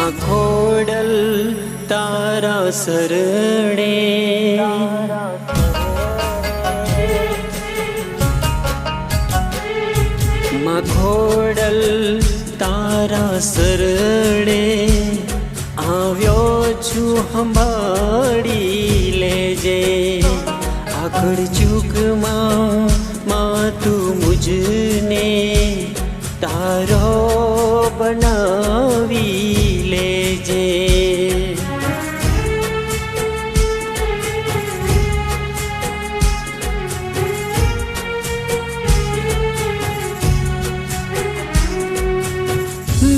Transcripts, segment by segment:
માં ખોડલ તારા શરણે, માં ખોડલ તારા શરણે આવ્યો છું, સંભાળી લેજે આગળ ચૂકમાં માં તું મુજને તારો બનાવી લેજે.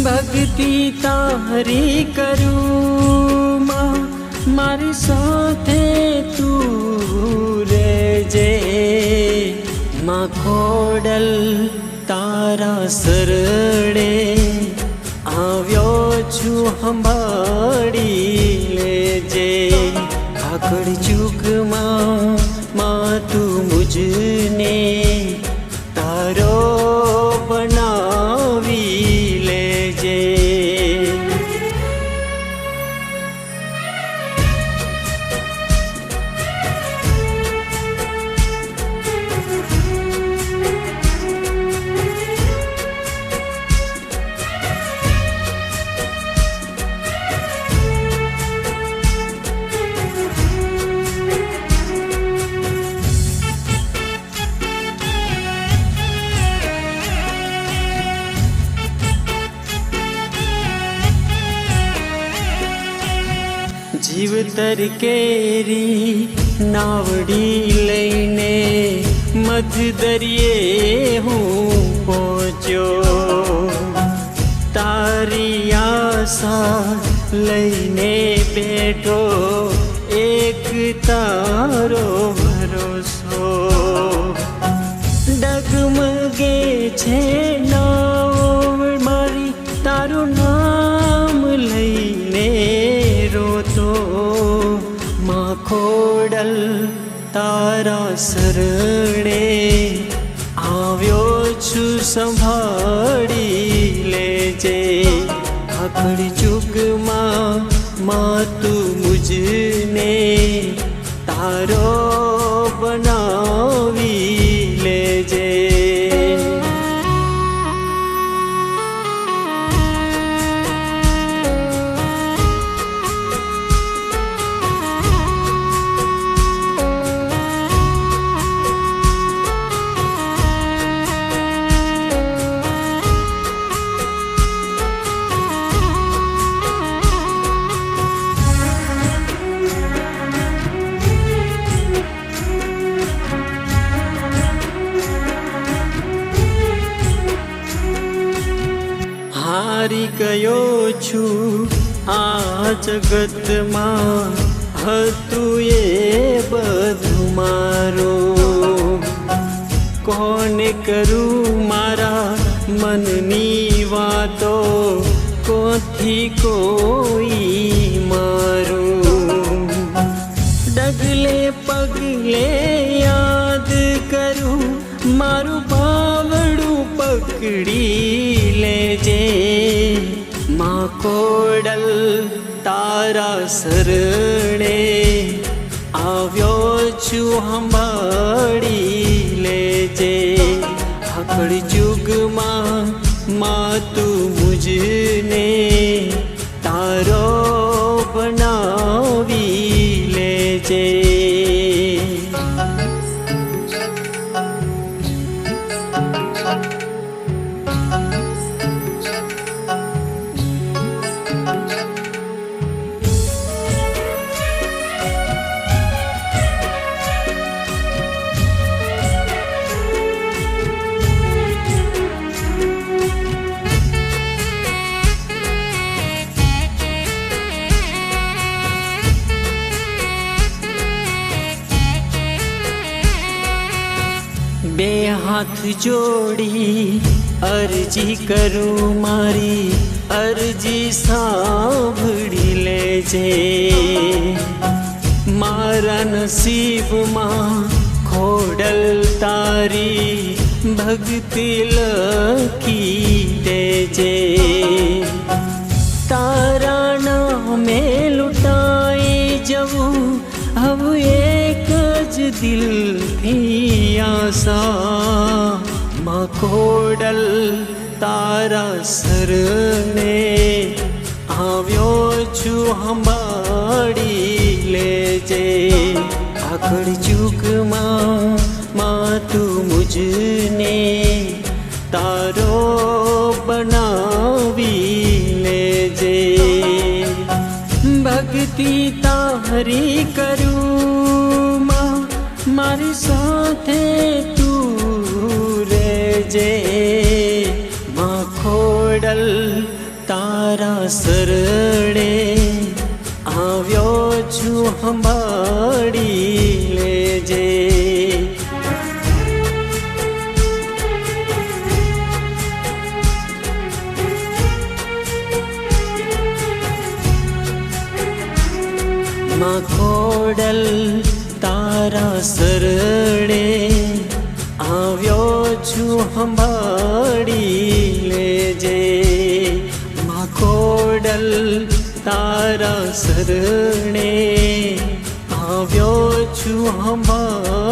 ભક્તિ તારી કરું માં, મારી સાથે તું રહેજે. માં ખોડલ તારા શરણે આવ્યો છું, સંભાળી લેજે આગળ ચૂકમાં માં તું મુજને તારો બનાવી લેજે. જીવતર કેરી નાવડી લઈને મધ દરિયે હું પહોંચ્યો, તારી આશા લઈને બેઠો એક તારો ભરોસો. ડગમગે છે નાવ મારી તારું નામ લઈને રોતો, માં ખોડલ તારા શરણે આવ્યો છું, સંભાળી લેજે આગળ ચૂકમાં માં તું મુજને તારો બનાવી લેજે. હારી ગયો છું આ જગતમાં, હતું એ બધું મારું. કોને કરું મારા મનની વાતો, કોથી કોઈ મારું. ડગલે પગલે યાદ કરું મારું બાવડું પકડી લેજે. માં ખોડલ તારા શરણે આવ્યો છું, સંભાળી લેજે આગળ ચૂકમાં માં તું મુજને તારો બનાવી લેજે. બે હાથ જોડી અરજી કરું, મારી અરજી સાંભળી લેજે. મારા નસીબમાં ખોડલ તારી ભક્તિ લખી દેજે. તારા દિલથી આશા માં ખોડલ તારા શરણે આવ્યો છું સંભાળી લેજે આગળ ચૂકમાં માં તું મુજને તારો બનાવી લેજે ભક્તિ તારી કરું માં મારી સાથે તું રહેજે માં ખોડલ તારા શરણે આવ્યો છું સંભાળી લેજે માં ખોડલ તારા શરણે આવ્યો છું સંભાળી લેજે માં ખોડલ તારા શરણે આવ્યો છું સંભાળી